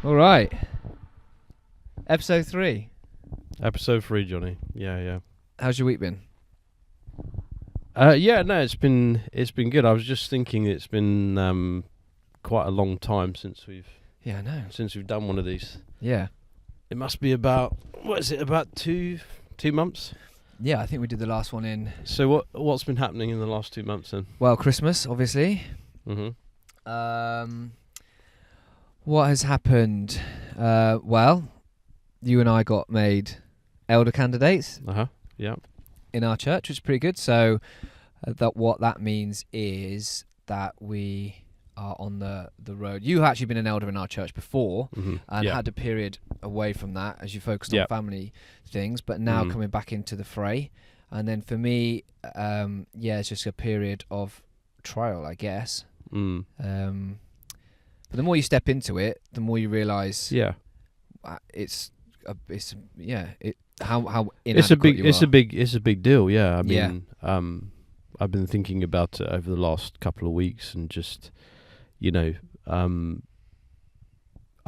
All right. Episode 3. Episode 3, Johnny. Yeah. How's your week been? Yeah, no, it's been good. I was just thinking it's been quite a long time since we've Yeah, I know. done one of these. Yeah. It must be about about two months. Yeah, I think we did the last one in, So what's been happening in the last 2 months then? well, Christmas, obviously. Mm-hmm. What has happened? Well, you and I got made elder candidates Yeah. in our church, which is pretty good. So what that means is that we are on the road. You have actually been an elder in our church before Mm-hmm. and had a period away from that as you focused on family things, but now coming back into the fray. And then for me, it's just a period of trial, I guess. But the more you step into it, the more you realise how inadequate it's you a big deal. Yeah, I mean, I've been thinking about it over the last couple of weeks and just, I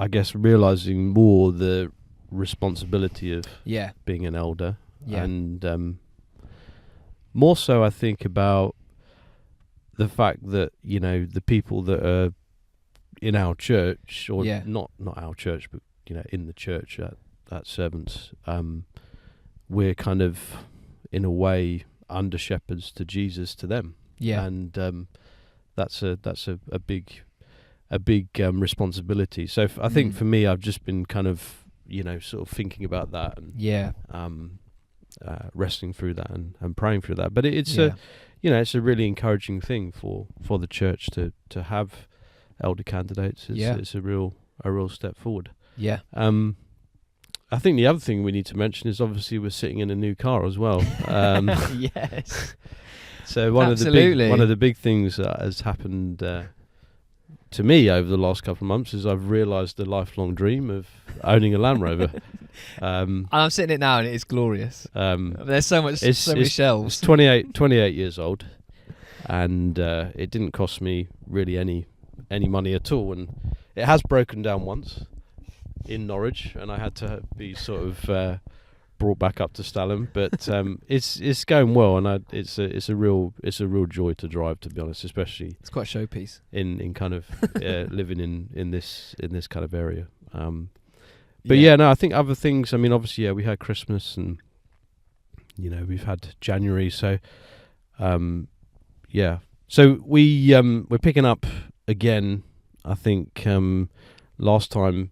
guess realising more the responsibility of being an elder, and more so I think about the fact that the people that are in our church, or not our church, but in the church at Servants, we're kind of in a way under shepherds to Jesus to them, and that's a big responsibility. So I think for me, I've just been kind of sort of thinking about that and wrestling through that and praying through that. But it's it's a really encouraging thing for the church to have elder candidates. It's a real step forward. I think the other thing we need to mention is obviously we're sitting in a new car as well. Yes. So one of the big things that has happened to me over the last couple of months is I've realised the lifelong dream of owning a Land Rover. And I'm sitting in it now, and it's glorious. There's so many shelves. It's 28 years old, and it didn't cost me really any money at all, and it has broken down once in Norwich, and I had to be sort of brought back up to Stalham, but it's going well, and it's a real joy to drive, to be honest, especially it's quite a showpiece in kind of living in this kind of area. But I think other things. I mean, obviously, we had Christmas, and we've had January, so so we're picking up again. I think last time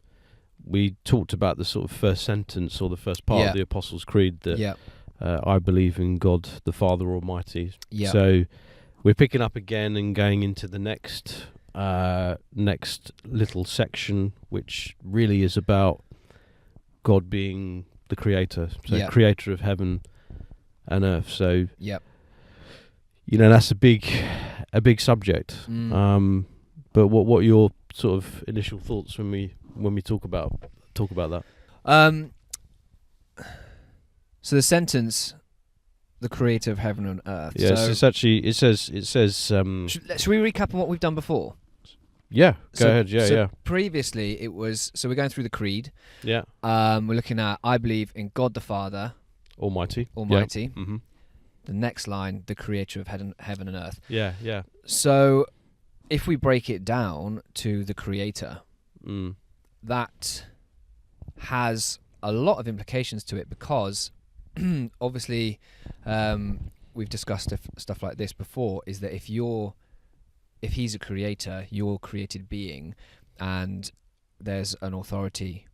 we talked about the sort of first sentence or the first part of the Apostles' Creed that I believe in God the Father Almighty. So we're picking up again and going into the next little section, which really is about God being the creator, so creator of heaven and earth. So that's a big subject. But what are your sort of initial thoughts when we talk about that? So the sentence, the creator of heaven and earth. Yeah, so it's actually it says. Should we recap on what we've done before? Yeah, go ahead. Previously, it was we're going through the creed. Yeah. We're looking at I believe in God the Father Almighty. Yeah. Mm-hmm. The next line, the creator of heaven and earth. Yeah. So if we break it down to the creator, that has a lot of implications to it, because obviously we've discussed stuff like this before, is that if he's a creator, you're a created being, and there's an authority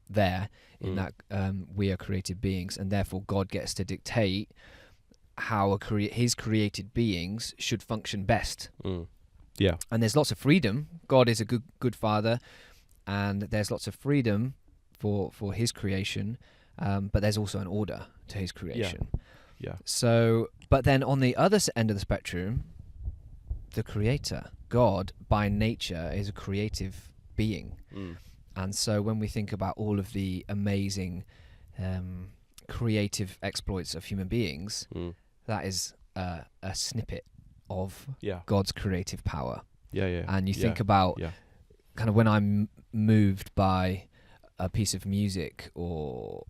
there in that we are created beings, and therefore God gets to dictate how his created beings should function best. Yeah. And there's lots of freedom. God is a good father, and there's lots of freedom for his creation, but there's also an order to his creation. Yeah. So, but then on the other end of the spectrum, the creator, God, by nature, is a creative being. And so when we think about all of the amazing creative exploits of human beings, that is a snippet of God's creative power. Yeah. And you think about kind of when I'm moved by a piece of music or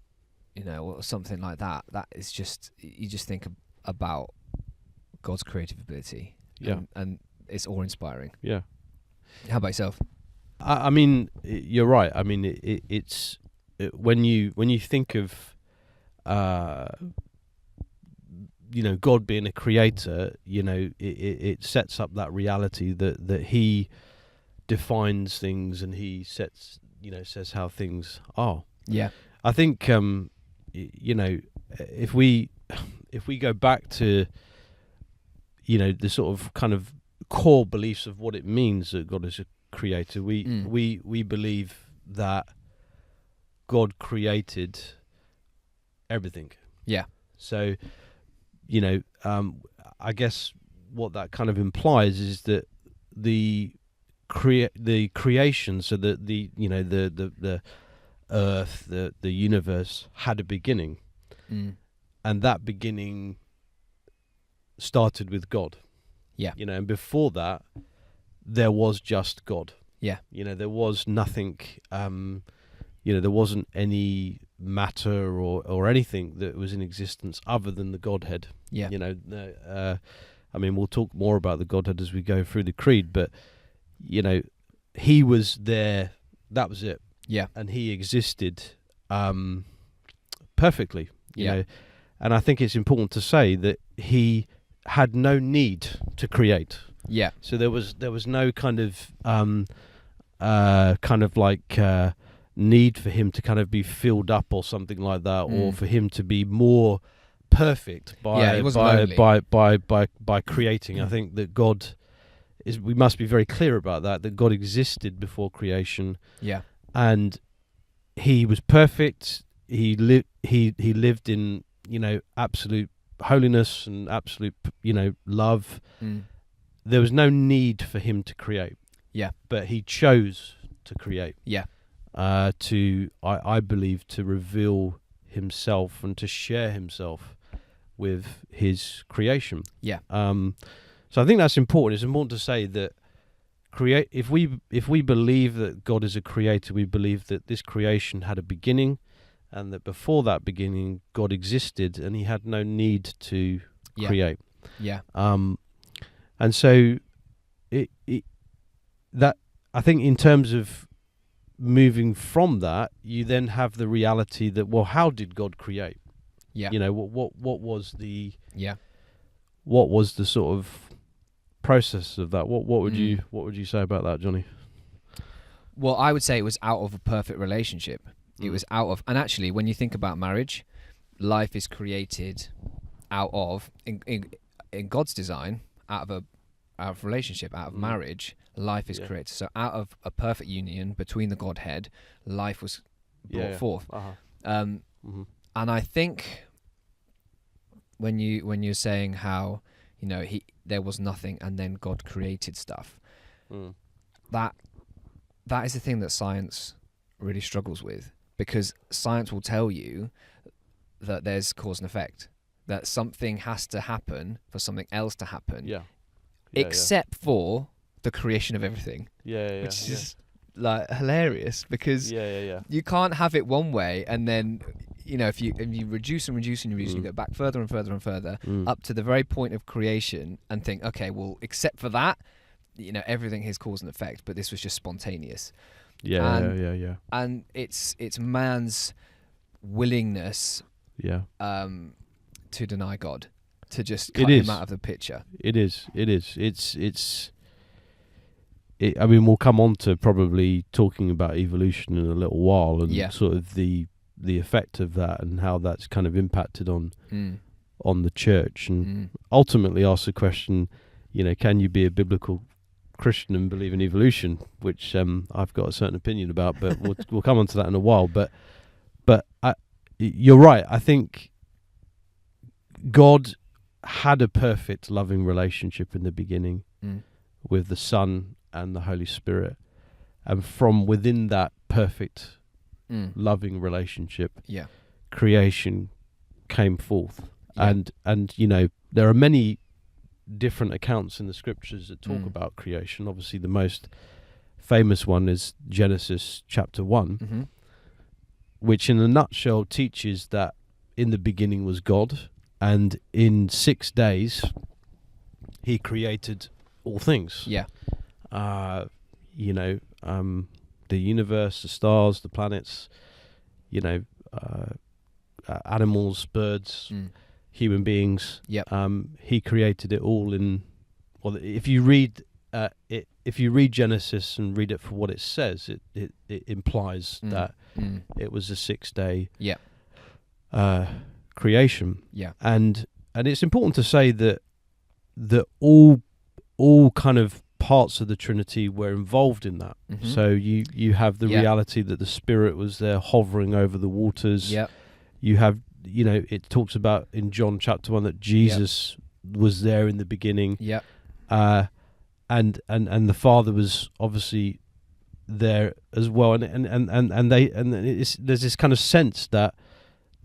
or something like that, that is just, you just think about God's creative ability. Yeah. And it's awe-inspiring. Yeah. How about yourself? I mean, you're right. I mean, it's when you think of God being a creator, it sets up that reality that he defines things and he says how things are. Yeah. I think if we go back to the sort of kind of core beliefs of what it means that God is a creator, we believe that God created everything. Yeah. So I guess what that kind of implies is that the creation, so that the earth, the universe had a beginning, and that beginning started with God. Yeah. And before that there was just God. Yeah. There was nothing, there wasn't any matter or anything that was in existence other than the Godhead. Yeah. I mean, we'll talk more about the Godhead as we go through the creed, but he was there, that was it. Yeah. And he existed perfectly, you Yeah. know. And I think it's important to say that he had no need to create. Yeah. So there was no kind of need for him to kind of be filled up or something like that, or for him to be more perfect by creating. I think that God is. We must be very clear about that. That God existed before creation. Yeah. And he was perfect. He lived in absolute holiness and absolute love. There was no need for him to create. Yeah. But he chose to create. Yeah. I believe to reveal himself and to share himself with his creation. Yeah. So I think that's important. It's important to say that if we believe that God is a creator, we believe that this creation had a beginning, and that before that beginning God existed and he had no need to create. Yeah. And so that I think in terms of moving from that, you then have the reality that, well, how did God create? Yeah. What was the what was the sort of process of that? What would you say about that, Johnny? Well, I would say it was out of a perfect relationship. It was out of, and actually, when you think about marriage, life is created out of in God's design, out of relationship, out of marriage, life is created. So out of a perfect union between the Godhead, life was brought forth. And I think when you're saying how there was nothing and then God created stuff, that is the thing that science really struggles with, because science will tell you that there's cause and effect, that something has to happen for something else to happen, except for the creation of everything, which is like hilarious, because you can't have it one way and then if you reduce and reduce and reduce, you go back further and further and further up to the very point of creation and think, okay, well, except for that, everything has cause and effect, but this was just spontaneous. And it's man's willingness to deny God, to just cut him out of the picture. It is. I mean, we'll come on to probably talking about evolution in a little while, and sort of the effect of that and how that's kind of impacted on the church, and ultimately ask the question, can you be a biblical Christian and believe in evolution, which I've got a certain opinion about, but we'll come on to that in a while. But you're right. I think God had a perfect, loving relationship in the beginning with the Son and the Holy Spirit, and from within that perfect, loving relationship, creation came forth. And there are many different accounts in the scriptures that talk about creation. Obviously, the most famous one is Genesis chapter 1, which in a nutshell teaches that in the beginning was God, and in 6 days he created all things. Yeah. The universe, the stars, the planets, animals, birds, human beings. Yep. He created it all in. Well, if you read Genesis and read it for what it says, it implies that it was a 6-day creation. Yeah. And it's important to say that all kind of parts of the Trinity were involved in that. So you have the reality that the Spirit was there hovering over the waters. Yeah. You have, it talks about in John chapter 1 that Jesus was there in the beginning. Yeah. And the Father was obviously there as well. There's this kind of sense that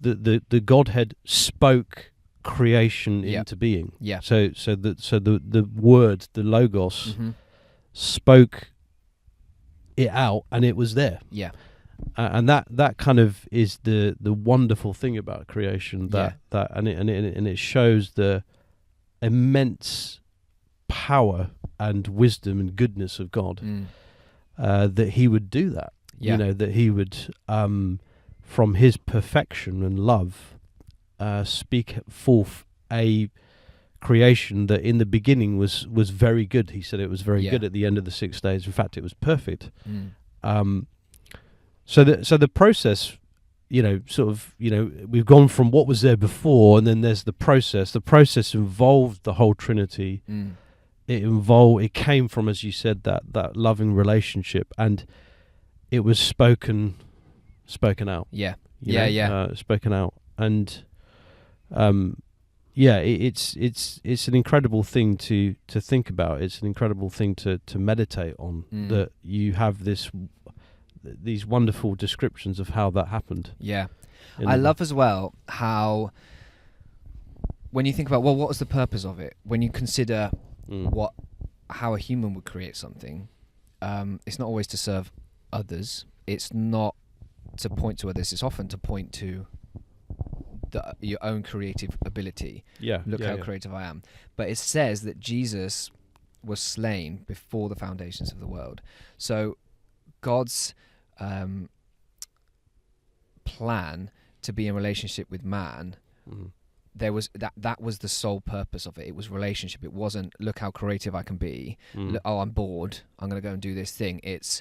the Godhead spoke creation into being. Yeah. So the word, the Logos, spoke it out, and it was there. Yeah. And that kind of is the wonderful thing about creation. It shows the immense power and wisdom and goodness of God. That He would do that. Yeah. That He would, from His perfection and love, speak forth a creation that in the beginning was very good. He said it was very good at the end of the 6 days. In fact, it was perfect. So the process, we've gone from what was there before, and then there's the process. The process involved the whole Trinity. It came from, as you said, that loving relationship, and it was spoken out. Yeah. Spoken out. And it's an incredible thing to think about. It's an incredible thing to meditate on, that you have these wonderful descriptions of how that happened. Yeah. I love as well how, when you think about, what was the purpose of it? When you consider how a human would create something, it's not always to serve others. It's not to point to others. It's often to point to your own creative ability. Look how creative I am. But it says that Jesus was slain before the foundations of the world. So God's plan to be in relationship with man, there was that was the sole purpose of it. It was relationship. It wasn't, look how creative I can be. I'm bored, I'm going to go and do this thing. It's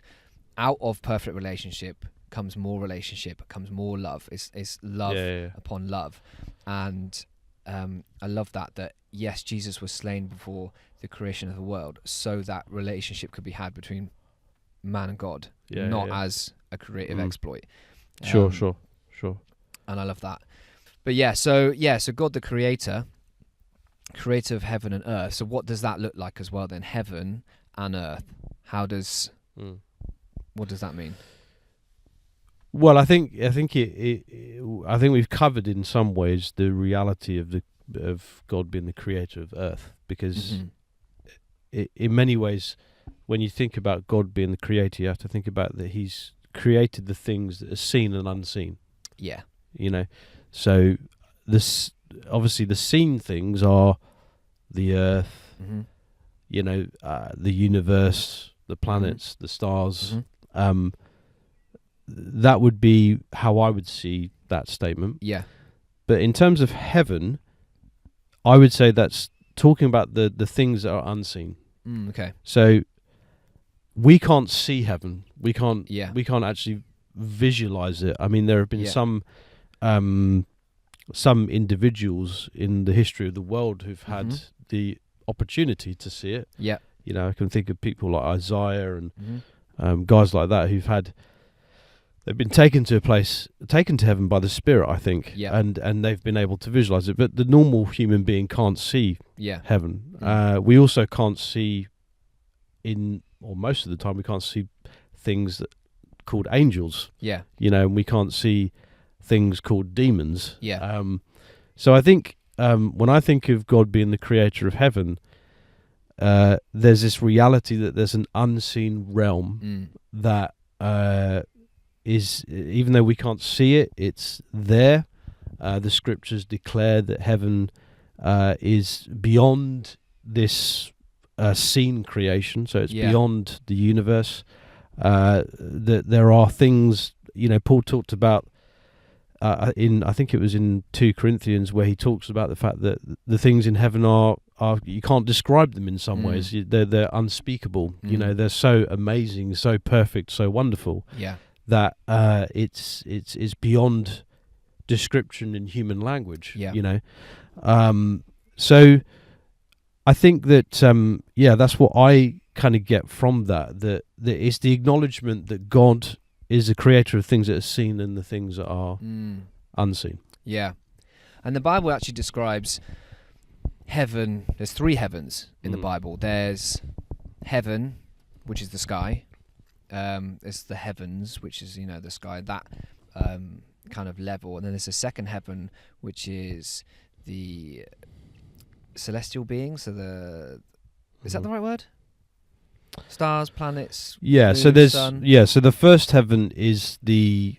out of perfect relationship comes more relationship, comes more love. It's love upon love. And I love that yes, Jesus was slain before the creation of the world, so that relationship could be had between man and God, not as a creative exploit. Sure. And I love that. But so God the creator of heaven and earth. So what does that look like as well then? Heaven and earth. What does that mean? Well, I think we've covered in some ways the reality of God being the creator of earth, because in many ways, when you think about God being the creator, you have to think about that He's created the things that are seen and unseen. Yeah. So this obviously the seen things are the earth, the universe, the planets, the stars. That would be how I would see that statement. Yeah. But in terms of heaven, I would say that's talking about the things that are unseen. Okay. So we can't see heaven. We can't actually visualize it. I mean, there have been some individuals in the history of the world who've had the opportunity to see it. Yeah. I can think of people like Isaiah and guys like that they've been taken to heaven by the Spirit, I think, and they've been able to visualize it. But the normal human being can't see heaven. We also can't see most of the time we can't see things called angels. Yeah. And we can't see things called demons. Yeah. So I think when I think of God being the creator of heaven, there's this reality that there's an unseen realm that is, even though we can't see it, it's there. The scriptures declare that heaven is beyond this seen creation, so it's beyond the universe. That there are things, Paul talked about I think it was in 2 Corinthians, where he talks about the fact that the things in heaven are you can't describe them in some ways. They're unspeakable. They're so amazing, so perfect, so wonderful. Yeah. That it's beyond description in human language. Yeah. So I think that that's what I kind of get from that it's the acknowledgement that God is the creator of things that are seen and the things that are unseen. Yeah. And the Bible actually describes heaven. There's 3 heavens in the Bible. There's heaven, which is the sky. There's the heavens, which is, the sky, that kind of level. And then there's a second heaven, which is the celestial beings. So is that the right word? Stars, planets. Yeah. Moon, so there's sun. So the first heaven is the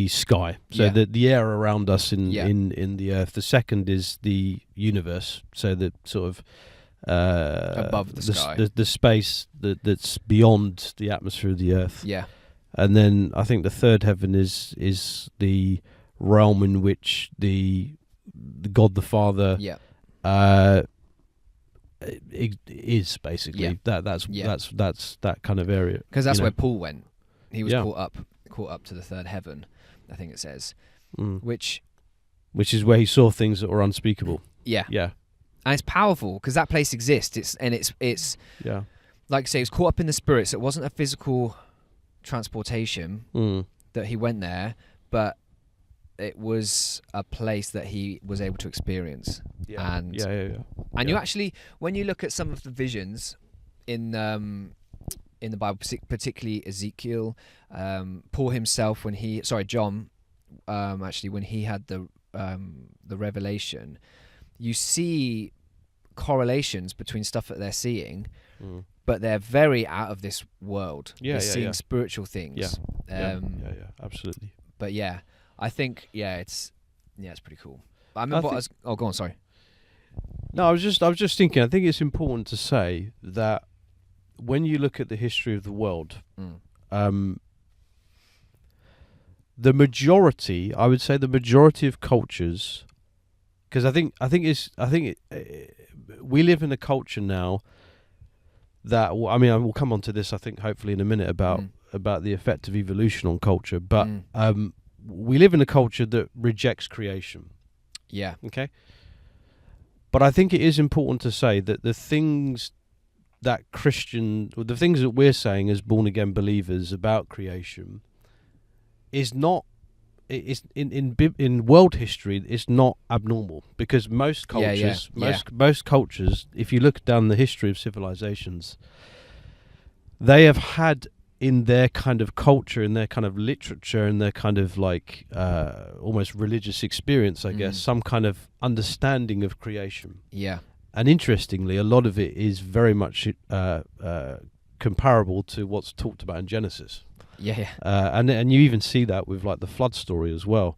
sky. So the air around us in the earth. The second is the universe. So the sort of above the sky, the space that's beyond the atmosphere of the earth. Yeah. And then I think the third heaven is the realm in which the God the Father is basically that's that kind of area, because that's where Paul went. He was caught up to the third heaven, I think it says, which is where he saw things that were unspeakable. Yeah. And it's powerful because that place exists. It's like I say, he was caught up in the spirit, so it wasn't a physical transportation that he went there, but it was a place that he was able to experience. And you actually, when you look at some of the visions in the Bible, particularly Ezekiel, Paul himself, John, actually, when he had the revelation, you see correlations between stuff that they're seeing, but they're very out of this world. They're seeing spiritual things. Absolutely. But I think it's pretty cool. I remember go on, sorry. No, I was just thinking, I think it's important to say that when you look at the history of the world, the majority of cultures, because we live in a culture now that, I mean, we'll come on to this, I think, hopefully in a minute about the effect of evolution on culture, but we live in a culture that rejects creation. Yeah. Okay. But I think it is important to say that the things that we're saying as born again believers about creation is not. It's in world history, it's not abnormal, because most cultures, most cultures, if you look down the history of civilizations, they have had in their kind of culture, in their kind of literature, in their kind of like almost religious experience, I guess, some kind of understanding of creation. Yeah. And interestingly, a lot of it is very much comparable to what's talked about in Genesis. Yeah. And you even see that with like the flood story as well,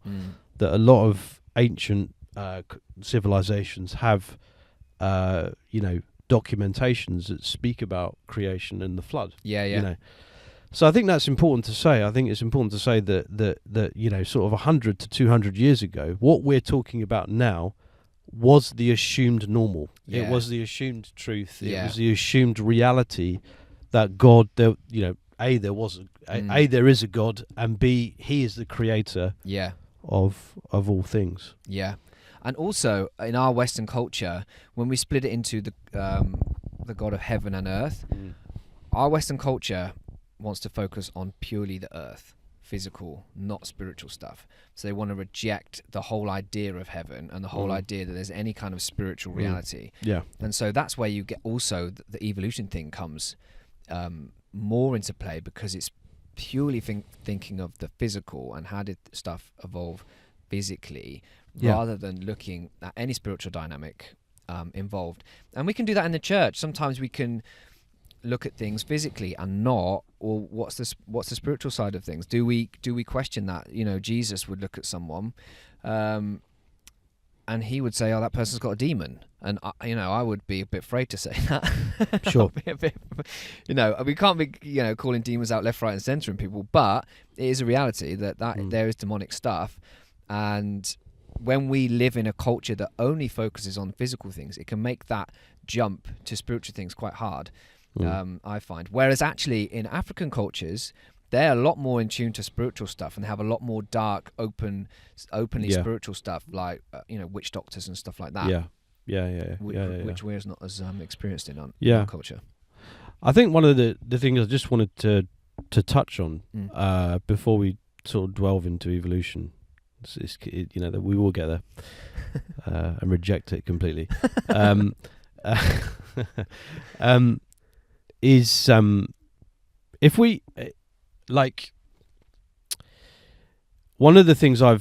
that a lot of ancient civilizations have, documentations that speak about creation and the flood. Yeah. So I think that's important to say. I think it's important to say that sort of 100 to 200 years ago, what we're talking about now was the assumed normal. Yeah. It was the assumed truth. It was the assumed reality that God, there is a God, and B, He is the creator of all things. Yeah. And also in our Western culture, when we split it into the God of heaven and earth, our Western culture wants to focus on purely the earth, physical, not spiritual stuff. So they want to reject the whole idea of heaven and the whole idea that there's any kind of spiritual reality. Yeah. And so that's where you get also the evolution thing comes more into play, because it's purely thinking of the physical and how did stuff evolve physically, rather than looking at any spiritual dynamic involved. And we can do that in the church. Sometimes we can look at things physically and not, or what's the spiritual side of things? Do we question that? Jesus would look at someone, and he would say, "Oh, that person's got a demon," and I would be a bit afraid to say that. Sure. We can't be calling demons out left, right, and centre in people, but it is a reality that there is demonic stuff, and when we live in a culture that only focuses on physical things, it can make that jump to spiritual things quite hard. I find. Whereas actually in African cultures, they're a lot more in tune to spiritual stuff, and they have a lot more dark, openly spiritual stuff, like witch doctors and stuff like that. Which we're not as experienced in our culture. I think one of the things I just wanted to touch on before we sort of delve into evolution, that we will get there and reject it completely. Is if we one of the things I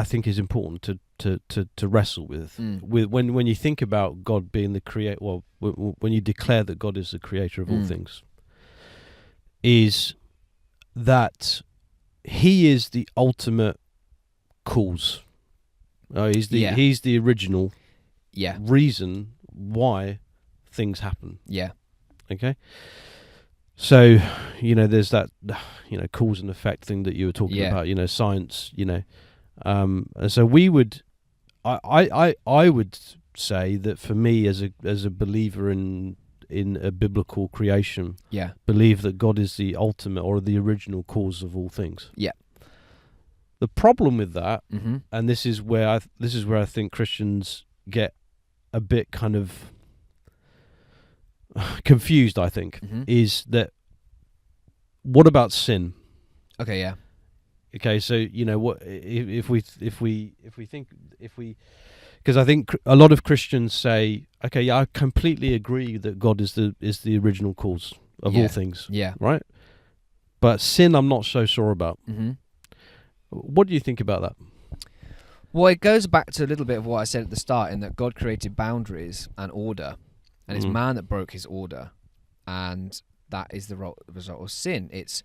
think is important to wrestle with when you think about God being the creator, when you declare that God is the creator of all things, is that he is the ultimate cause. He's the original reason why things happen. Yeah. Okay. So, there's that, cause and effect thing that you were talking about, science, and so we would, I would say that for me as a believer in a biblical creation, believe that God is the ultimate or the original cause of all things. Yeah. The problem with that, and this is where I think Christians get a bit kind of confused, I think, is that what about sin? Okay, yeah. Okay, so what if we think because I think a lot of Christians say, okay, yeah, I completely agree that God is the original cause of all things. Yeah. Right? But sin I'm not so sure about. What do you think about that? Well, it goes back to a little bit of what I said at the start, in that God created boundaries and order, and it's man that broke his order, and that is the result of sin. It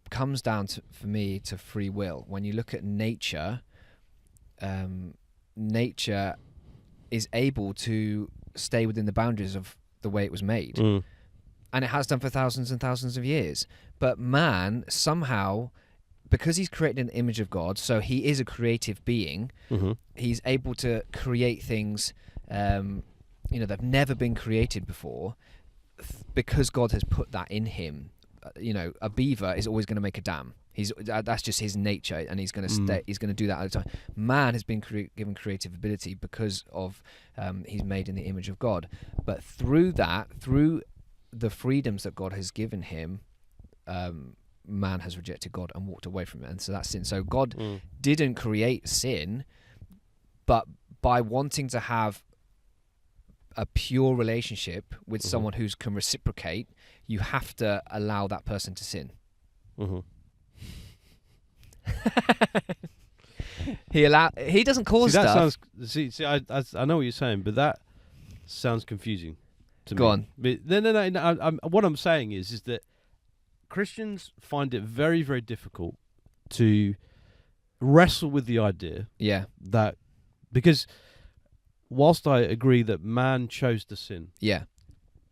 comes down to, for me, to free will. When you look at nature, nature is able to stay within the boundaries of the way it was made, and it has done for thousands and thousands of years. But man, somehow, because he's created in the image of God, so he is a creative being, he's able to create things that have never been created before, because God has put that in him. A beaver is always going to make a dam. That's just his nature, and he's going to stay. He's going to do that all the time. Man has been given creative ability because of he's made in the image of God. But through the freedoms that God has given him, man has rejected God and walked away from it, and so that's sin. So God didn't create sin, but by wanting to have a pure relationship with someone who can reciprocate, you have to allow that person to sin. He doesn't cause stuff. I know what you're saying, but that sounds confusing to me. Go on. But no. What I'm saying is that Christians find it very, very difficult to wrestle with the idea that, because whilst I agree that man chose to sin,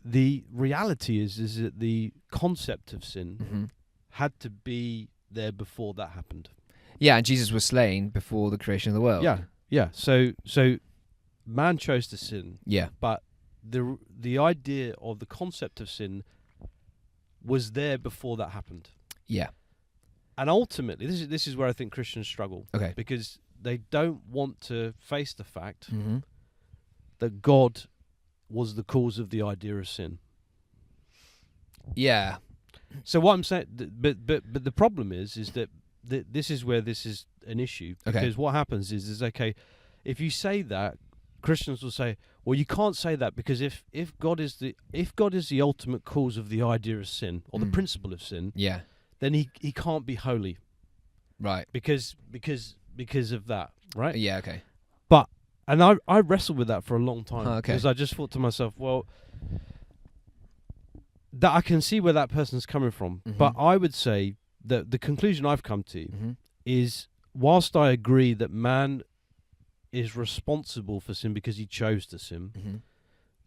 the reality is that the concept of sin had to be there before that happened. Yeah, and Jesus was slain before the creation of the world. Yeah. So man chose to sin. Yeah. But the idea of the concept of sin was there before that happened. Yeah. And ultimately, this is where I think Christians struggle. Okay. Because they don't want to face the fact that God was the cause of the idea of sin. Yeah. So what I'm saying, but the problem is that this is where this is an issue. Because what happens is okay, if you say that, Christians will say, well, you can't say that, because if God is the ultimate cause of the idea of sin, or the principle of sin, then he can't be holy, right? Because of that, right? Yeah, okay. But And I wrestled with that for a long time because I just thought to myself, well, that I can see where that person's coming from, but I would say that the conclusion I've come to is, whilst I agree that man is responsible for sin because he chose to sin,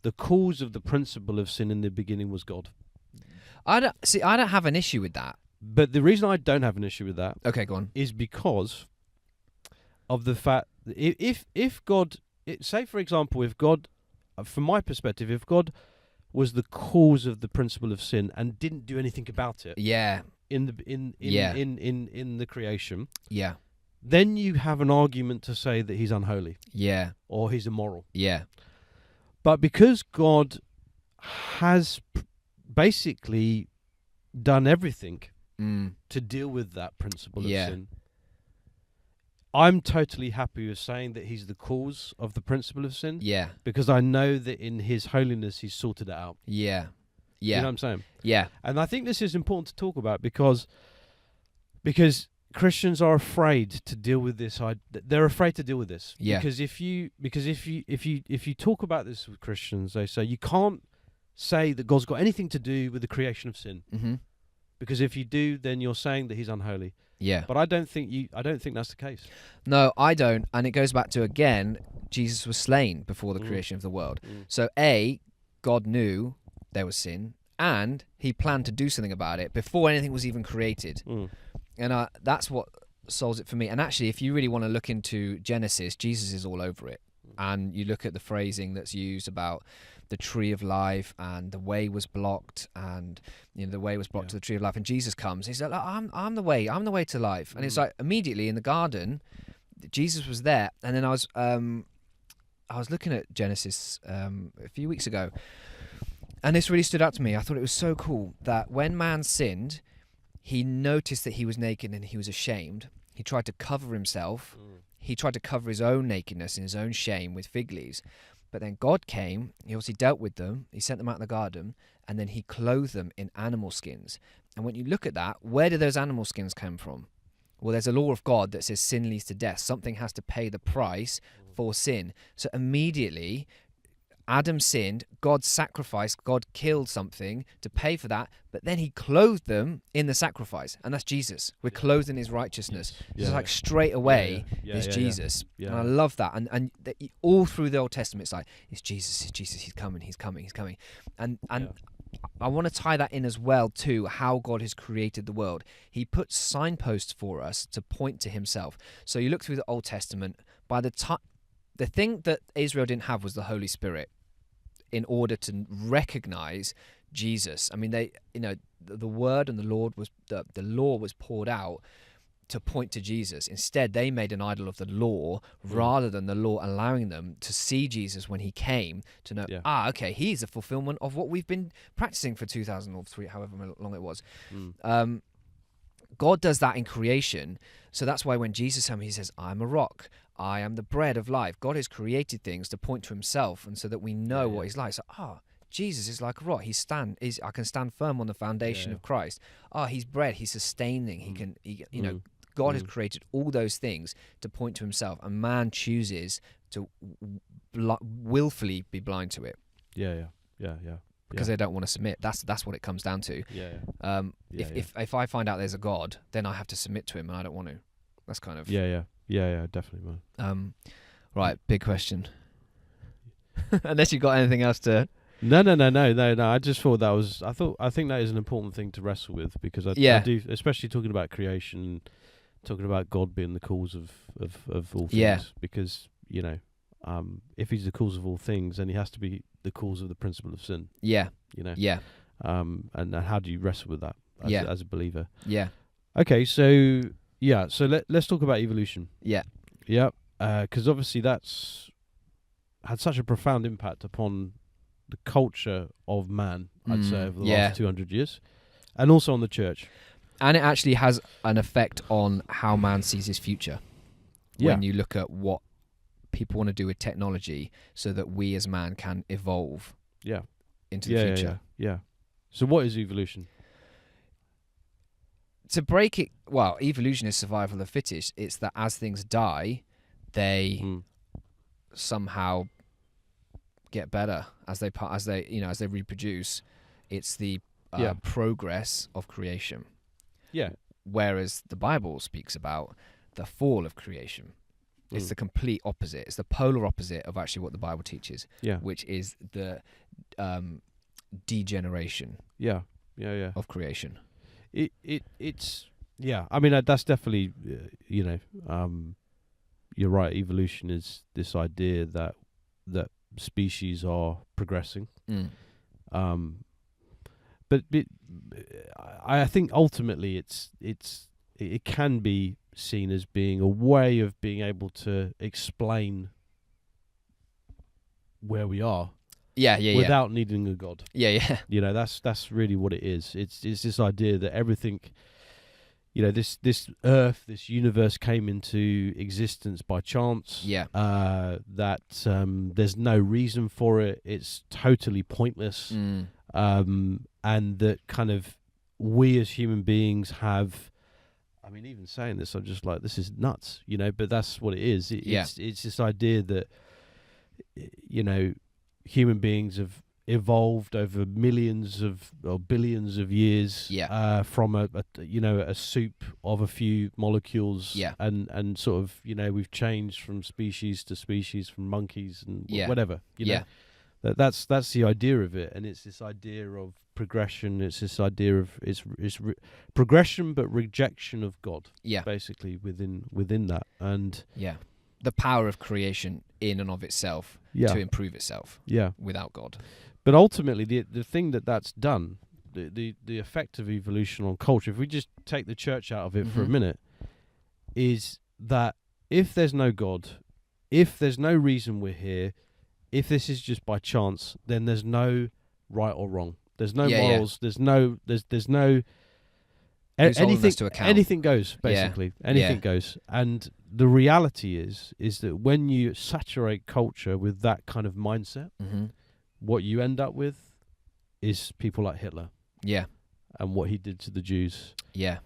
the cause of the principle of sin in the beginning was God. I don't have an issue with that. But the reason I don't have an issue with that, okay, go on, is because of the fact that if God, say for example, if God, from my perspective, if God was the cause of the principle of sin and didn't do anything about it, in the creation, then you have an argument to say that he's unholy, or he's immoral, But because God has basically done everything to deal with that principle of sin, I'm totally happy with saying that he's the cause of the principle of sin. Because I know that in his holiness he's sorted it out. You know what I'm saying? And I think this is important to talk about because Christians are afraid to deal with this. They're afraid to deal with this. Because if you talk about this with Christians, they say you can't say that God's got anything to do with the creation of sin. Because if you do, then you're saying that he's unholy. But I don't think that's the case. No, I don't. And it goes back to, again, Jesus was slain before the creation of the world. So God knew there was sin, and he planned to do something about it before anything was even created. And that's what solves it for me. And actually, if you really want to look into Genesis, Jesus is all over it. And you look at the phrasing that's used about the tree of life, and the way was blocked, and the way was blocked to the tree of life. And Jesus comes, he's like, I'm the way to life. And it's like immediately in the garden, Jesus was there. And then I was looking at Genesis a few weeks ago, and this really stood out to me. I thought it was so cool that when man sinned, he noticed that he was naked and he was ashamed. He tried to cover himself. He tried to cover his own nakedness and his own shame with fig leaves. But then God came, he obviously dealt with them, he sent them out in the garden, and then he clothed them in animal skins. And when you look at that, where do those animal skins come from? Well, there's a law of God that says sin leads to death. Something has to pay the price for sin. So immediately, Adam sinned, God sacrificed, God killed something to pay for that, but then he clothed them in the sacrifice, and that's Jesus. We're clothed in his righteousness. It's like straight away is Jesus. And I love that. And all through the Old Testament, it's like, it's Jesus, he's coming. And I want to tie that in as well to how God has created the world. He puts signposts for us to point to himself. So you look through the Old Testament, by the time, the thing that Israel didn't have was the Holy Spirit in order to recognize Jesus. I mean, the word and the law was poured out to point to Jesus. Instead, they made an idol of the law rather than the law allowing them to see Jesus when he came, to know, okay, he's a fulfillment of what we've been practicing for 2,000 or 3, however long it was. God does that in creation. So that's why when Jesus comes, he says, I'm a rock. I am the bread of life. God has created things to point to himself, and so that we know what he's like. So, Jesus is like a rock. I can stand firm on the foundation of Christ. He's bread. He's sustaining. God has created all those things to point to himself, and man chooses to willfully be blind to it. Because they don't want to submit. That's what it comes down to. If I find out there's a God, then I have to submit to him, and I don't want to. That's kind of definitely, man. Right, big question. Unless you've got anything else to. No. I just thought that was. I think that is an important thing to wrestle with, because I do, especially talking about creation, talking about God being the cause of all things. Because if he's the cause of all things, then he has to be the cause of the principle of sin. And how do you wrestle with that as a believer? Okay, so let's talk about evolution. Because obviously that's had such a profound impact upon the culture of man, I'd say, over the last 200 years, and also on the church. And it actually has an effect on how man sees his future. When you look at what people want to do with technology, so that we as man can evolve into the future. So what is evolution? To break it, evolution is survival of the fittest. It's that as things die, they somehow get better as they reproduce. It's the progress of creation. Yeah. Whereas the Bible speaks about the fall of creation. It's the complete opposite. It's the polar opposite of actually what the Bible teaches. Yeah. Which is the degeneration. Yeah. Of creation. It's I mean, that's definitely you're right. Evolution is this idea that species are progressing. But I think ultimately it can be seen as being a way of being able to explain where we are. Without needing a God. Yeah. That's really what it is. It's this idea that everything, this earth, this universe came into existence by chance. Yeah. That there's no reason for it. It's totally pointless. And that kind of we as human beings have, I mean, even saying this, I'm just like, this is nuts, but that's what it is. It's this idea that, human beings have evolved over millions or billions of years from a soup of a few molecules, and sort of we've changed from species to species, from monkeys and whatever, that's the idea of it. And it's this idea of progression. It's this idea of it's progression but rejection of God, basically within that. And the power of creation in and of itself to improve itself without God. But ultimately, the thing that's done, the effect of evolution on culture, if we just take the church out of it for a minute, is that if there's no God, if there's no reason we're here, if this is just by chance, then there's no right or wrong. There's no morals. There's no anything goes, basically. Anything goes. And the reality is that when you saturate culture with that kind of mindset, what you end up with is people like Hitler. Yeah. And what he did to the Jews. Yeah.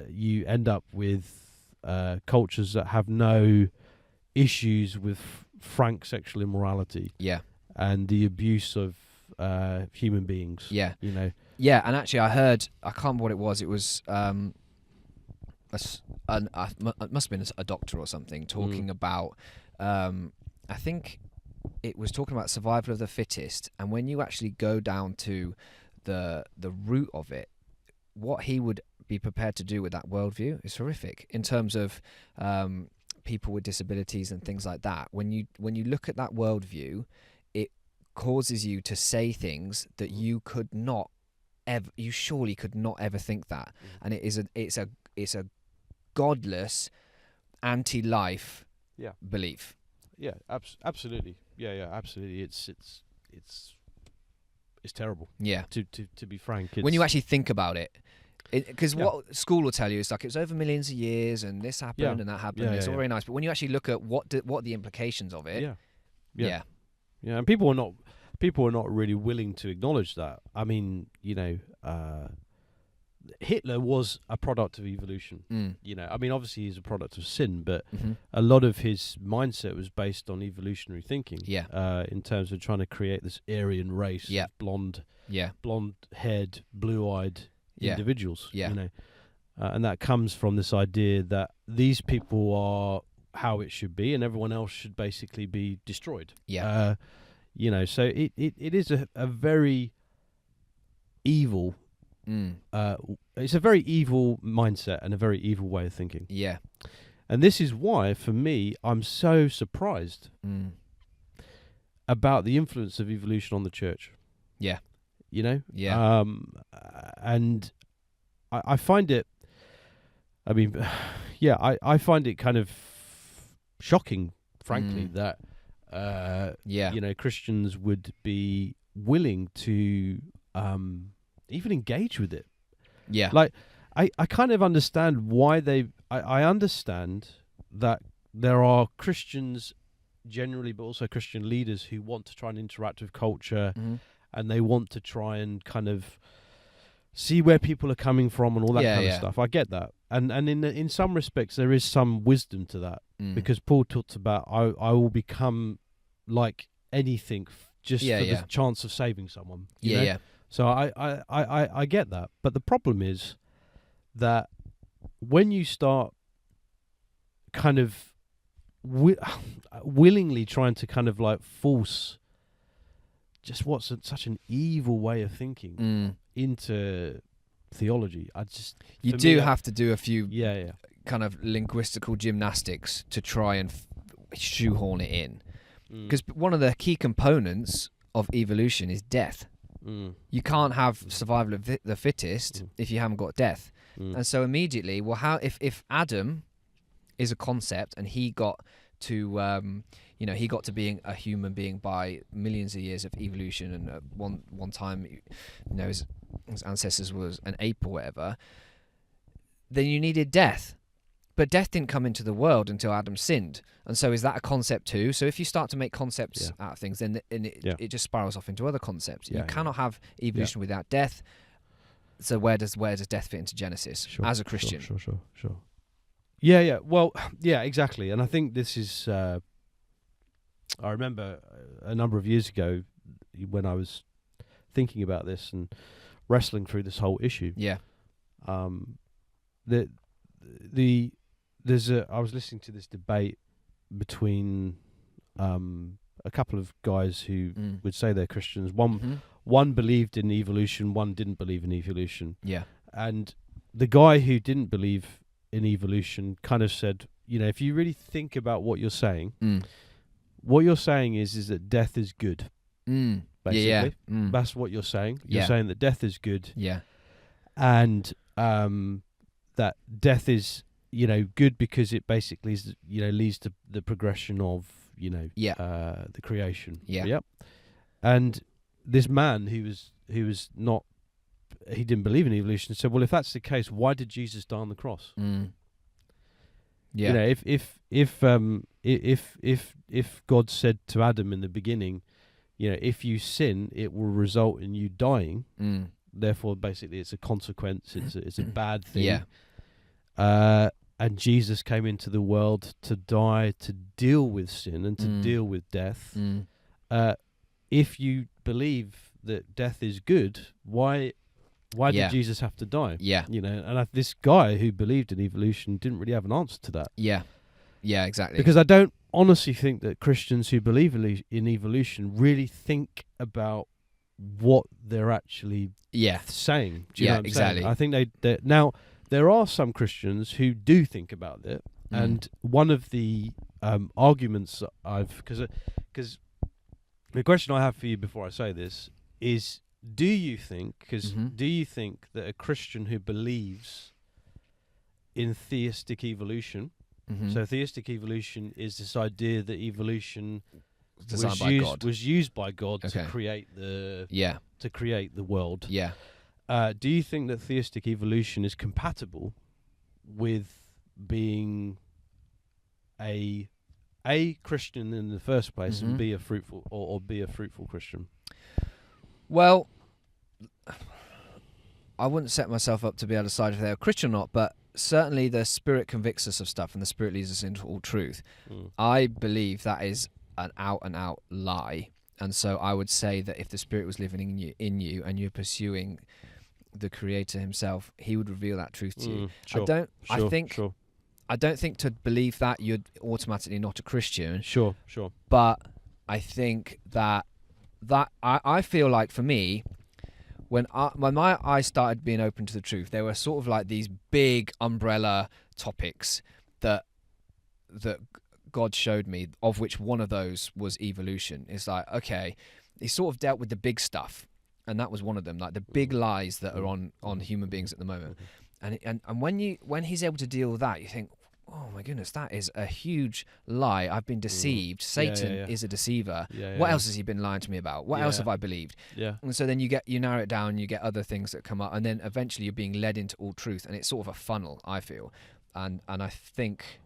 You end up with cultures that have no issues with frank sexual immorality. Yeah. And the abuse of human beings. Yeah. Yeah, and actually I heard, I can't remember what it was. It was it must have been a doctor or something talking about, I think it was talking about survival of the fittest. And when you actually go down to the root of it, what he would be prepared to do with that worldview is horrific in terms of people with disabilities and things like that. When you look at that worldview, it causes you to say things that you could not ever, you surely could not ever think that. And it's a godless, anti-life belief. Yeah, absolutely. Yeah, absolutely. It's terrible. Yeah. To be frank, when you actually think about it, because what school will tell you is like it's over millions of years and this happened and that happened. It's all very nice, but when you actually look at what the implications of it, and people are not really willing to acknowledge that. I mean, Hitler was a product of evolution. I mean, obviously he's a product of sin, but a lot of his mindset was based on evolutionary thinking. In terms of trying to create this Aryan race, blonde-haired, blue-eyed individuals. And that comes from this idea that these people are how it should be, and everyone else should basically be destroyed. So it is a very evil. It's a very evil mindset and a very evil way of thinking. Yeah. And this is why, for me, I'm so surprised about the influence of evolution on the church. Yeah. And I find it, I mean, I find it kind of shocking, frankly, that, Christians would be willing to even engage with it. Yeah. Like, I kind of understand why I understand that there are Christians generally, but also Christian leaders who want to try and interact with culture, and they want to try and kind of see where people are coming from and all that kind of stuff. I get that. and in some respects there is some wisdom to that, because Paul talks about I will become like anything just for the chance of saving someone. You know? So I get that, but the problem is that when you start kind of willingly trying to kind of like force just what's such an evil way of thinking into theology, you do have to do a few kind of linguistical gymnastics to try and shoehorn it in, because one of the key components of evolution is death. You can't have survival of the fittest if you haven't got death. And so immediately, well, how if Adam is a concept and he got to he got to being a human being by millions of years of evolution, and one time his ancestors was an ape or whatever, then you needed death. But death didn't come into the world until Adam sinned. And so is that a concept too? So if you start to make concepts out of things, then it just spirals off into other concepts. You cannot have evolution without death. So where does death fit into Genesis as a Christian? Sure. Yeah. Well, yeah, exactly. And I think this is... I remember a number of years ago when I was thinking about this and wrestling through this whole issue. Yeah. I was listening to this debate between a couple of guys who would say they're Christians. One believed in evolution, one didn't believe in evolution. Yeah. And the guy who didn't believe in evolution kind of said, if you really think about what you're saying, what you're saying is that death is good. Basically. That's what you're saying. You're saying that death is good. Yeah. And that death is good because it basically leads to the progression of the creation. Yep. And this man who was not, he didn't believe in evolution, said, well, if that's the case, why did Jesus die on the cross? Yeah. If God said to Adam in the beginning, if you sin, it will result in you dying. Therefore, basically, it's a consequence. It's a bad thing. Yeah. And Jesus came into the world to die, to deal with sin and to deal with death. If you believe that death is good, why did Jesus have to die? Yeah. And this guy who believed in evolution didn't really have an answer to that. Yeah. Yeah, exactly. Because I don't honestly think that Christians who believe in evolution really think about what they're actually saying. Do you know what I'm exactly. saying? I think they now there are some Christians who do think about it, and one of the arguments because the question I have for you before I say this is, do you think that a Christian who believes in theistic evolution, so theistic evolution is this idea that evolution was used by God to create the world. Yeah. Do you think that theistic evolution is compatible with being a Christian in the first place and be a fruitful or be a fruitful Christian? Well, I wouldn't set myself up to be able to decide if they're a Christian or not, but certainly the Spirit convicts us of stuff and the Spirit leads us into all truth. I believe that is an out-and-out lie. And so I would say that if the Spirit was living in you and you're pursuing the Creator himself, he would reveal that truth to you. I don't think to believe that you're automatically not a Christian. Sure. But I think that I feel like for me, when my eyes started being open to the truth, there were sort of like these big umbrella topics that God showed me, of which one of those was evolution. It's like, okay, he sort of dealt with the big stuff, and that was one of them, like the big lies that are on human beings at the moment. And when he's able to deal with that, you think, oh my goodness, that is a huge lie. I've been deceived. Satan is a deceiver. What else has he been lying to me about? What else have I believed? And so then you narrow it down, you get other things that come up, and then eventually you're being led into all truth, and it's sort of a funnel, I feel. And I think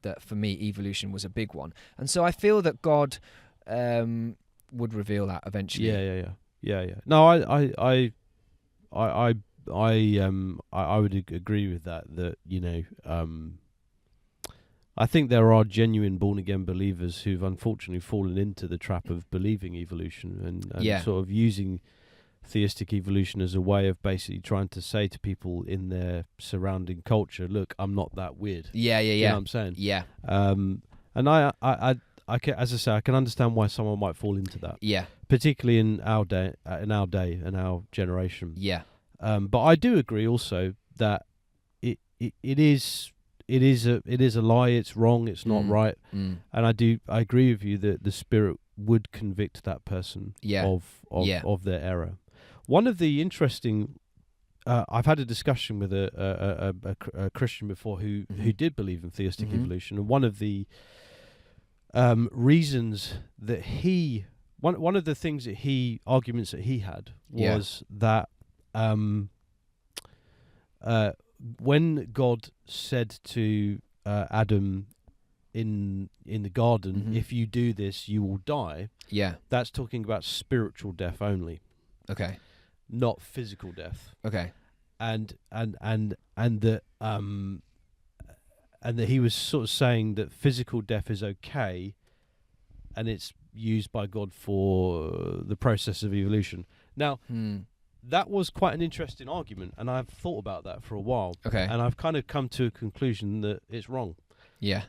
that for me, evolution was a big one. And so I feel that God would reveal that eventually. Yeah. No, I I would agree with that. That I think there are genuine born again believers who've unfortunately fallen into the trap of believing evolution and sort of using theistic evolution as a way of basically trying to say to people in their surrounding culture, look, I'm not that weird. Yeah. You know what I'm saying? Yeah. And I can, as I say, I can understand why someone might fall into that. Yeah. Particularly in our day, in our generation. Yeah. But I do agree also that it is a lie. It's wrong. It's not right. And I agree with you that the Spirit would convict that person of their error. One of the interesting, I've had a discussion with a Christian before who did believe in theistic evolution, and one of the reasons that one of the things that arguments that he had was that when God said to Adam in the garden, if you do this, you will die. Yeah. That's talking about spiritual death only. Okay. Not physical death. Okay. And that he was sort of saying that physical death is okay, and it's used by God for the process of evolution. Now, that was quite an interesting argument, and I've thought about that for a while. Okay. And I've kind of come to a conclusion that it's wrong. Yeah.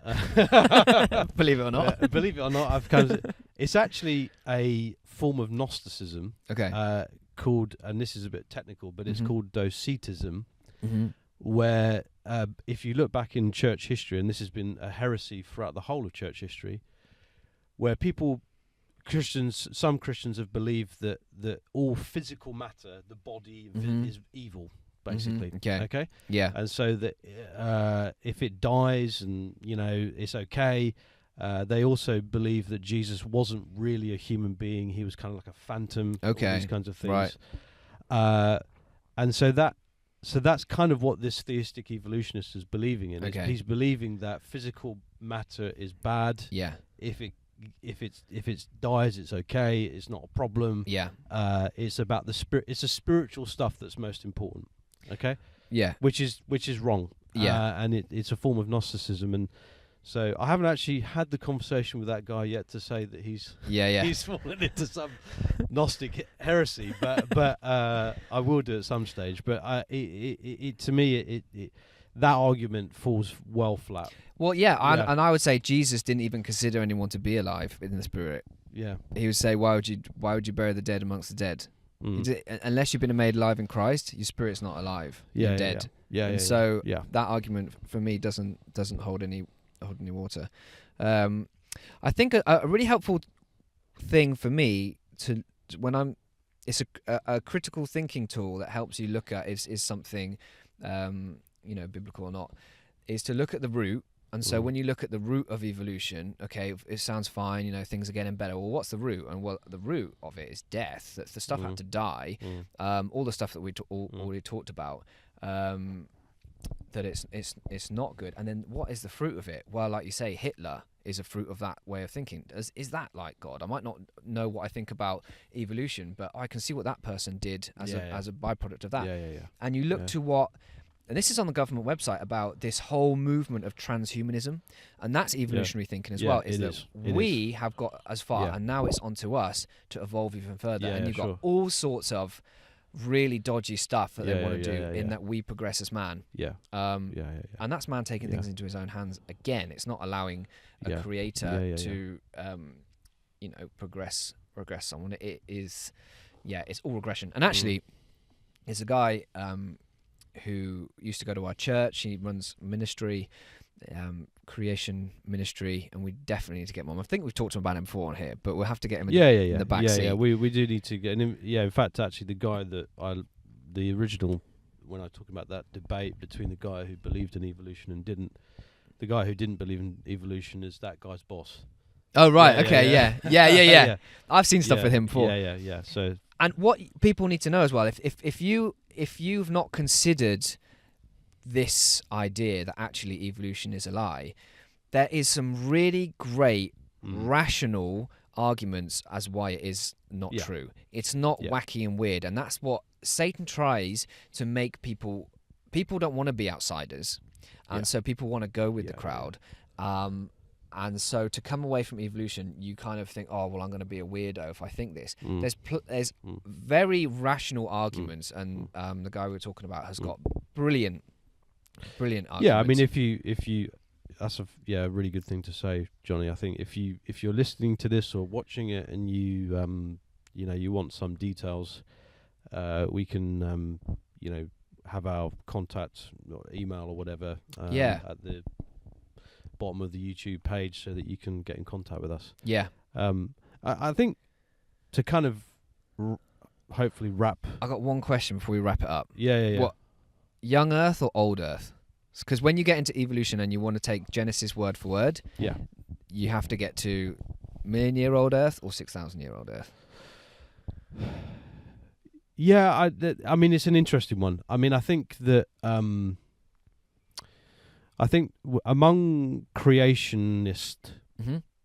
Believe it or not. Believe it or not, it's actually a form of Gnosticism. Okay. Called, and this is a bit technical, but it's called Docetism, where if you look back in church history, and this has been a heresy throughout the whole of church history, where some Christians have believed that all physical matter, the body, is evil, basically. Okay. Yeah. And so that if it dies, and it's okay. They also believe that Jesus wasn't really a human being; he was kind of like a phantom. Okay. All these kinds of things. Right. And so that's kind of what this theistic evolutionist is believing in. Okay. He's believing that physical matter is bad. Yeah. If it dies, it's okay. It's not a problem. Yeah. It's about the spirit. It's the spiritual stuff that's most important. Okay. Yeah. Which is wrong. Yeah. And it's a form of Gnosticism. And so I haven't actually had the conversation with that guy yet to say that he's fallen into some Gnostic heresy, but I will do at some stage. But to me, that argument falls well flat. Well, and I would say Jesus didn't even consider anyone to be alive in the Spirit. Yeah, he would say, why would you bury the dead amongst the dead? Unless you've been made alive in Christ, your spirit's not alive. You're dead. That argument for me doesn't hold any water. I think a really helpful thing for me it's a critical thinking tool that helps you look at is something biblical or not, is to look at the root. And so when you look at the root of evolution, okay, it sounds fine, things are getting better. Well, what's the root? And the root of it is death. That's the stuff had to die. All the stuff that we already talked about. That it's not good. And then what is the fruit of it? Well, like you say, Hitler is a fruit of that way of thinking. Is that like God? I might not know what I think about evolution, but I can see what that person did as a byproduct of that. And you look to what, and this is on the government website, about this whole movement of transhumanism, and that's evolutionary thinking as well. We have got as far, and now it's on to us to evolve even further. And you've got all sorts of really dodgy stuff that they want to do in that we progress as man. And that's man taking things into his own hands again. It's not allowing a creator to progress someone. It is it's all regression. And actually there's a guy who used to go to our church. He runs ministry, creation ministry, and we definitely need to get him on. I think we've talked to him about him before on here, but we'll have to get him in the back seat. We do need to get him. In fact, actually, the guy the original, when I was talking about that debate between the guy who believed in evolution and didn't, the guy who didn't believe in evolution is that guy's boss. Oh, right. Yeah. I've seen stuff with him before. So, and what people need to know as well, if you've not considered this idea that actually evolution is a lie, there is some really great rational arguments as why it is not true. It's not wacky and weird, and that's what Satan tries to make people don't want to be outsiders, and so people want to go with the crowd. And so to come away from evolution, you kind of think, oh, well, I'm going to be a weirdo if I think this. There's very rational arguments, and the guy we were talking about has got brilliant arguments. Yeah, I mean, if you that's a really good thing to say, Johnny. I think if you're listening to this or watching it and you you want some details, we can have our contact or email or whatever at the bottom of the YouTube page so that you can get in contact with us. I think to kind of hopefully wrap. I got one question before we wrap it up. Yeah. What, young Earth or old Earth? Because when you get into evolution and you want to take Genesis word for word, you have to get to million-year-old Earth or 6,000-year-old Earth. Yeah, I mean, it's an interesting one. I mean, I think that among creationist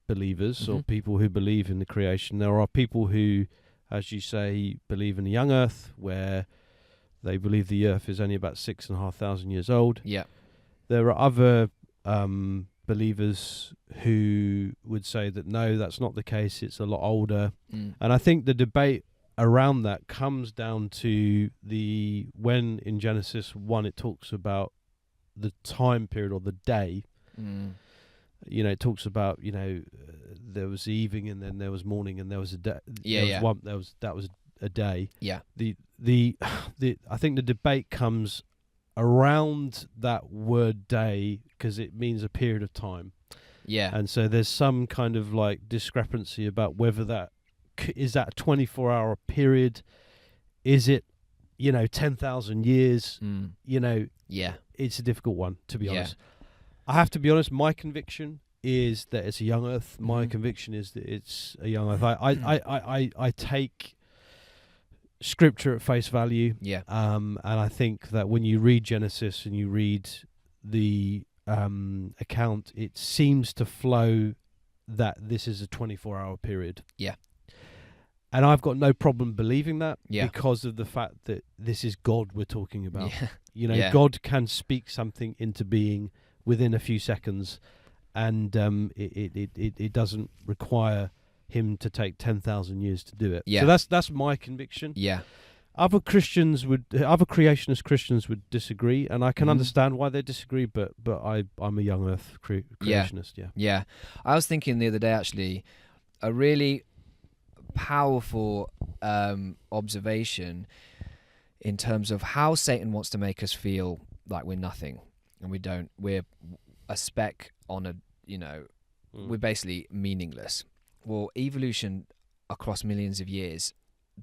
believers or people who believe in the creation, there are people who, as you say, believe in a young Earth, where they believe the Earth is only about 6,500 years old. Yeah. There are other believers who would say that no, that's not the case. It's a lot older. And I think the debate around that comes down to when in Genesis 1 it talks about the time period or the day. It talks about there was evening and then there was morning and there was a day. That was a day. Yeah. I think the debate comes around that word day because it means a period of time. Yeah. And so there's some kind of like discrepancy about whether that is that a 24-hour period. Is it 10,000 years? Yeah. It's a difficult one, to be honest. I have to be honest, my conviction is that it's a young Earth. My conviction is that it's a young Earth. I take Scripture at face value. Yeah. And I think that when you read Genesis and you read the account, it seems to flow that this is a 24-hour period. Yeah. And I've got no problem believing that because of the fact that this is God we're talking about. God can speak something into being within a few seconds, and it doesn't require him to take 10,000 years to do it. Yeah. So that's my conviction. Yeah. Other creationist Christians would disagree, and I can understand why they disagree. But I'm a young Earth creationist. Yeah. I was thinking the other day actually, a really powerful observation in terms of how Satan wants to make us feel like we're nothing and we're a speck on a we're basically meaningless. Well, evolution across millions of years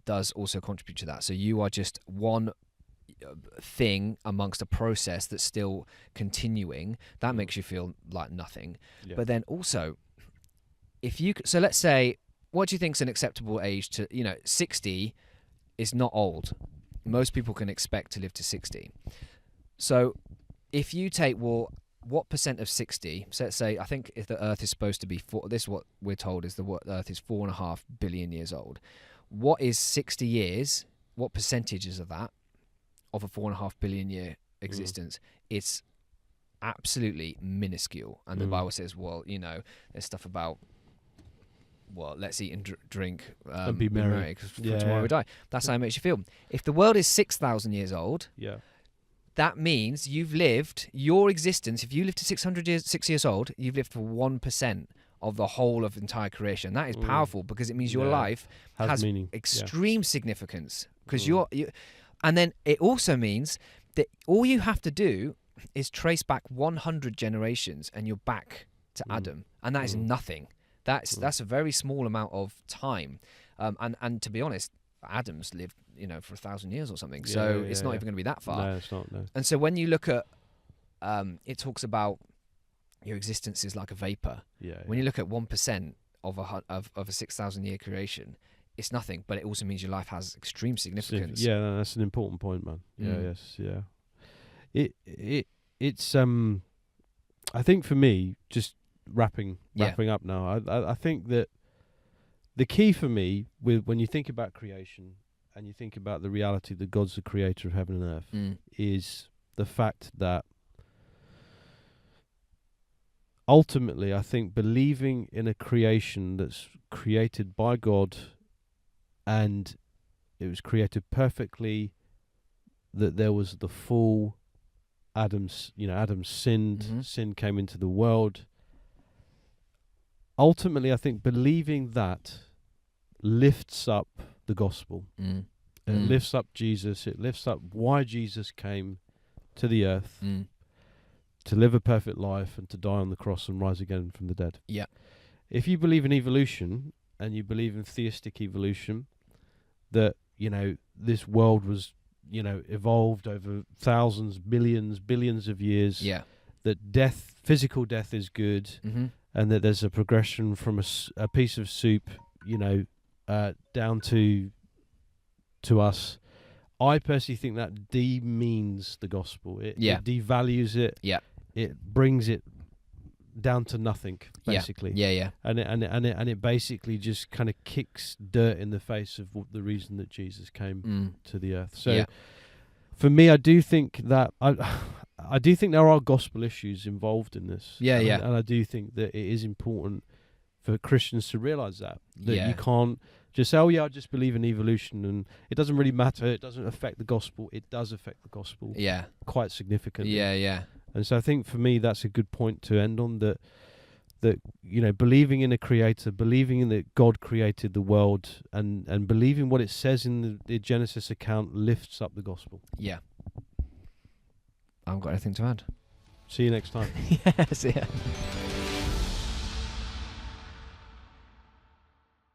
does also contribute to that. So you are just one thing amongst a process that's still continuing. That makes you feel like nothing. But then also, so let's say, what do you think is an acceptable age to, 60 is not old. Most people can expect to live to 60. So if you take, what percent of 60, so let's say, I think if the Earth is supposed to be, this is what we're told is the Earth is 4.5 billion years old. What is 60 years? What percentages of that, of a 4.5 billion year existence? It's absolutely minuscule. And the Bible says, there's stuff about, let's eat and drink and be merry, because tomorrow we die. That's how it makes you feel. If the world is 6,000 years old, that means you've lived your existence. If you live to 6 years old, you've lived for 1% of the whole of entire creation. That is powerful because it means your life has meaning. Extreme significance. Because and then it also means that all you have to do is trace back 100 generations and you're back to Adam, and that is nothing. That's a very small amount of time, and to be honest, Adam's lived for 1,000 years or something, so it's not even going to be that far. No, it's not. No. And so when you look at, it talks about your existence is like a vapor. When you look at 1% of a 6,000 year creation, it's nothing, but it also means your life has extreme significance. That's an important point, man. It's I think for me, just wrapping up now, I think that the key for me when you think about creation and you think about the reality that God's the creator of heaven and earth, is the fact that ultimately, I think believing in a creation that's created by God and it was created perfectly, that there was the full Adam sinned, sin came into the world. Ultimately, I think believing that lifts up the gospel. It lifts up Jesus. It lifts up why Jesus came to the earth to live a perfect life and to die on the cross and rise again from the dead. Yeah. If you believe in evolution and you believe in theistic evolution, that, this world was, evolved over thousands, millions, billions of years. Yeah. That physical death is good, and that there's a progression from a piece of soup, down to us. I personally think that demeans the gospel. It devalues it. Yeah. It brings it down to nothing, basically. Yeah. And it basically just kind of kicks dirt in the face of the reason that Jesus came to the earth. So, for me, I do think that I do think there are gospel issues involved in this. Yeah, and I do think that it is important for Christians to realize that you can't just say, I just believe in evolution and it doesn't really matter. It doesn't affect the gospel. It does affect the gospel. Yeah. Quite significantly. Yeah. And so I think for me that's a good point to end on, that believing in a creator, believing in that God created the world, and believing what it says in the Genesis account lifts up the gospel. Yeah. I haven't got anything to add. See you next time. See ya.